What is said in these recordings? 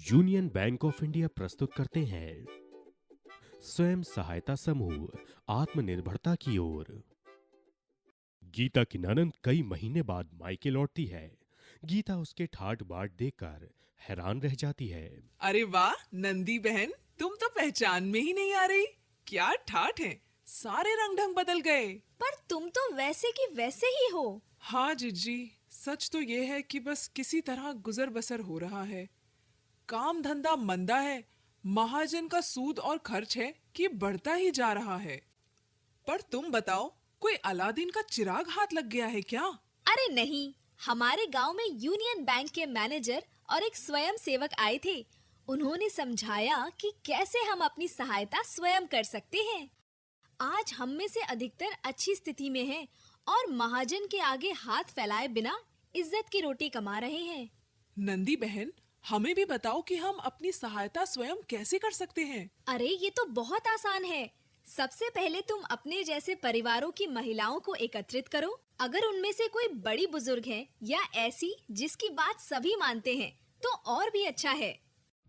Union bank of India प्रस्तुत करते हैं स्वयं सहायता समूह आत्मनिर्भरता की ओर। गीता की ननद कई महीने बाद मायके लौटती है। गीता उसके ठाट बाट देखकर हैरान रह जाती है। अरे वाह नंदी बहन, तुम तो पहचान में ही नहीं आ रही। क्या ठाठ है, सारे रंग ढंग बदल गए। पर तुम तो वैसे की वैसे ही हो। हाँ जिज्जी, सच तो ये है कि बस किसी तरह गुजर बसर हो रहा है। काम धंधा मंदा है, महाजन का सूद और खर्च है कि बढ़ता ही जा रहा है। पर तुम बताओ, कोई अलादीन का चिराग हाथ लग गया है क्या? अरे नहीं, हमारे गांव में यूनियन बैंक के मैनेजर और एक स्वयं सेवक आए थे। उन्होंने समझाया कि कैसे हम अपनी सहायता स्वयं कर सकते हैं। आज हम में से अधिकतर अच्छी स्थिति में हैं और महाजन के आगे हाथ फैलाए बिना इज्जत की रोटी कमा रहे हैं। नंदी बहन, हमें भी बताओ कि हम अपनी सहायता स्वयं कैसे कर सकते हैं। अरे ये तो बहुत आसान है। सबसे पहले तुम अपने जैसे परिवारों की महिलाओं को एकत्रित करो। अगर उनमें से कोई बड़ी बुजुर्ग है या ऐसी जिसकी बात सभी मानते हैं तो और भी अच्छा है।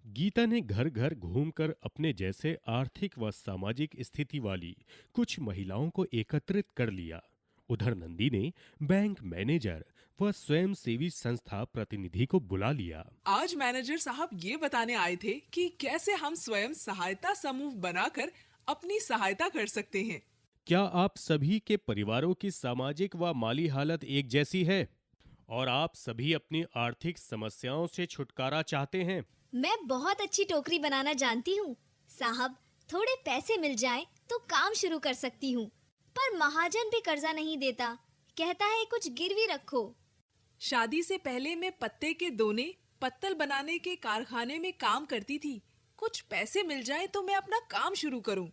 गीता ने घर घर घूमकर अपने जैसे आर्थिक व सामाजिक स्थिति वाली कुछ महिलाओं को एकत्रित कर लिया। उधर नंदी ने बैंक मैनेजर व स्वयं सेवी संस्था प्रतिनिधि को बुला लिया। आज मैनेजर साहब ये बताने आए थे कि कैसे हम स्वयं सहायता समूह बनाकर अपनी सहायता कर सकते हैं। क्या आप सभी के परिवारों की सामाजिक व माली हालत एक जैसी है और आप सभी अपनी आर्थिक समस्याओं से छुटकारा चाहते हैं? मैं बहुत अच्छी टोकरी बनाना जानती हूँ साहब। थोड़े पैसे मिल जाएं तो काम शुरू कर सकती हूँ। पर महाजन भी कर्जा नहीं देता, कहता है कुछ गिरवी रखो। शादी से पहले मैं पत्ते के दोने पत्तल बनाने के कारखाने में काम करती थी। कुछ पैसे मिल जाए तो मैं अपना काम शुरू करूं।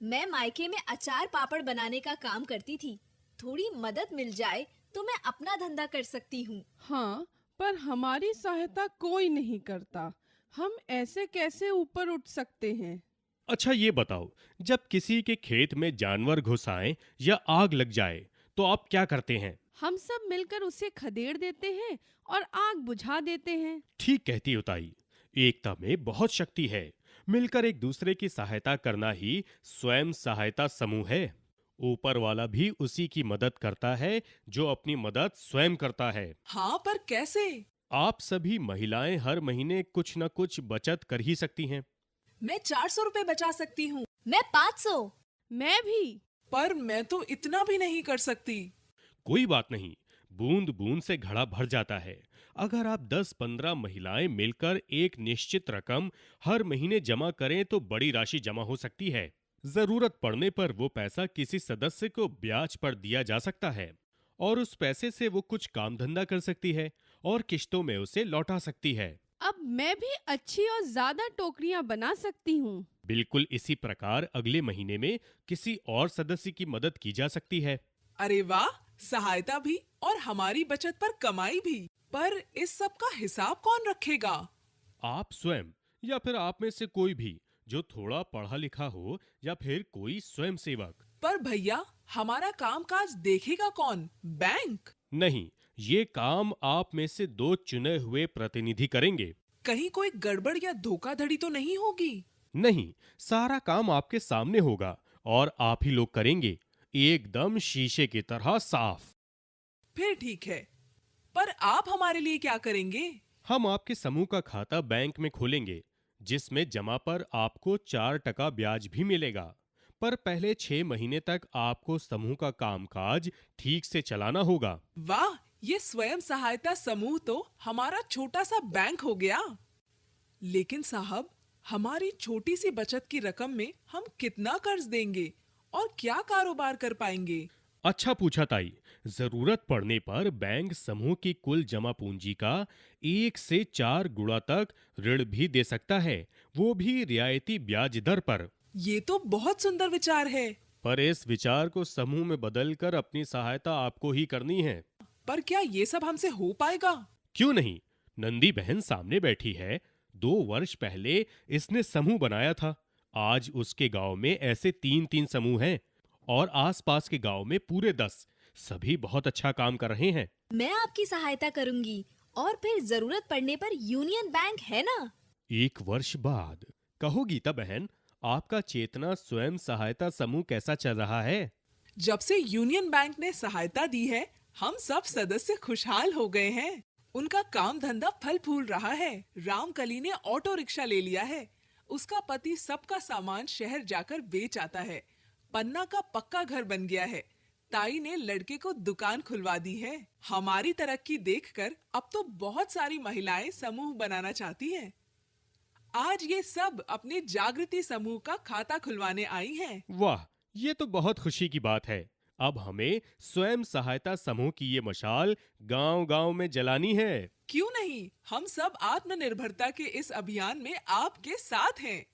मैं मायके में अचार पापड़ बनाने का काम करती थी। थोड़ी मदद मिल जाए तो मैं अपना धंधा कर सकती हूँ। हाँ, पर हमारी सहायता कोई नहीं करता। हम ऐसे कैसे ऊपर उठ सकते हैं? अच्छा ये बताओ, जब किसी के खेत में जानवर घुस आए या आग लग जाए तो आप क्या करते हैं? हम सब मिलकर उसे खदेड़ देते हैं और आग बुझा देते हैं। ठीक कहती हो ताई, एकता में बहुत शक्ति है। मिलकर एक दूसरे की सहायता करना ही स्वयं सहायता समूह है। ऊपर वाला भी उसी की मदद करता है जो अपनी मदद स्वयं करता है। हाँ, पर कैसे? आप सभी महिलाएं हर महीने कुछ न कुछ बचत कर ही सकती हैं। मैं 400 रुपए बचा सकती हूँ। मैं 500। मैं भी। पर मैं तो इतना भी नहीं कर सकती। कोई बात नहीं, बूंद बूंद से घड़ा भर जाता है। अगर आप 10-15 महिलाएं मिलकर एक निश्चित रकम हर महीने जमा करें तो बड़ी राशि जमा हो सकती है। जरूरत पड़ने पर वो पैसा किसी सदस्य को ब्याज पर दिया जा सकता है और उस पैसे से वो कुछ काम धंधा कर सकती है और किश्तों में उसे लौटा सकती है। अब मैं भी अच्छी और ज्यादा टोकरियां बना सकती हूँ। बिल्कुल इसी प्रकार अगले महीने में किसी और सदस्य की मदद की जा सकती है। अरे वाह, सहायता भी और हमारी बचत पर कमाई भी। पर इस सब का हिसाब कौन रखेगा? आप स्वयं या फिर आप में से कोई भी जो थोड़ा पढ़ा लिखा हो या फिर कोई स्वयं सेवक। पर भैया, हमारा कामकाज देखेगा कौन? बैंक? नहीं, ये काम आप में से 2 चुने हुए प्रतिनिधि करेंगे। कहीं कोई गड़बड़ या धोखाधड़ी तो नहीं होगी? नहीं, सारा काम आपके सामने होगा और आप ही लोग करेंगे, एकदम शीशे की तरह साफ। फिर ठीक है, पर आप हमारे लिए क्या करेंगे? हम आपके समूह का खाता बैंक में खोलेंगे जिसमें जमा पर आपको 4% ब्याज भी मिलेगा। पर पहले 6 महीने तक आपको समूह का कामकाज ठीक से चलाना होगा। वाह, ये स्वयं सहायता समूह तो हमारा छोटा सा बैंक हो गया। लेकिन साहब, हमारी छोटी सी बचत की रकम में हम कितना कर्ज देंगे और क्या कारोबार कर पाएंगे? अच्छा पूछा ताई, जरूरत पड़ने पर बैंक समूह की कुल जमा पूंजी का 1 से 4 गुणा तक ऋण भी दे सकता है, वो भी रियायती ब्याज दर पर। ये तो बहुत सुंदर विचार है। पर इस विचार को समूह में बदलकर अपनी सहायता आपको ही करनी है। पर क्या ये सब हमसे हो पाएगा? क्यों नहीं, नंदी बहन सामने बैठी है। 2 वर्ष पहले इसने समूह बनाया था। आज उसके गांव में ऐसे 3-3 समूह हैं और आसपास के गांव में पूरे 10। सभी बहुत अच्छा काम कर रहे हैं। मैं आपकी सहायता करूंगी और फिर जरूरत पड़ने पर यूनियन बैंक है ना। 1 वर्ष बाद। कहो गीता बहन, आपका चेतना स्वयं सहायता समूह कैसा चल रहा है? जब से यूनियन बैंक ने सहायता दी है, हम सब सदस्य खुशहाल हो गए हैं। उनका काम धंधा फल फूल रहा है। रामकली ने ऑटो रिक्शा ले लिया है। उसका पति सबका सामान शहर जाकर बेच आता है। पन्ना का पक्का घर बन गया है। ताई ने लड़के को दुकान खुलवा दी है। हमारी तरक्की देखकर अब तो बहुत सारी महिलाएं समूह बनाना चाहती हैं। आज ये सब अपने जागृति समूह का खाता खुलवाने आई हैं। वाह, ये तो बहुत खुशी की बात है। अब हमें स्वयं सहायता समूह की ये मशाल गांव-गांव में जलानी है। क्यों नहीं? हम सब आत्मनिर्भरता के इस अभियान में आपके साथ हैं।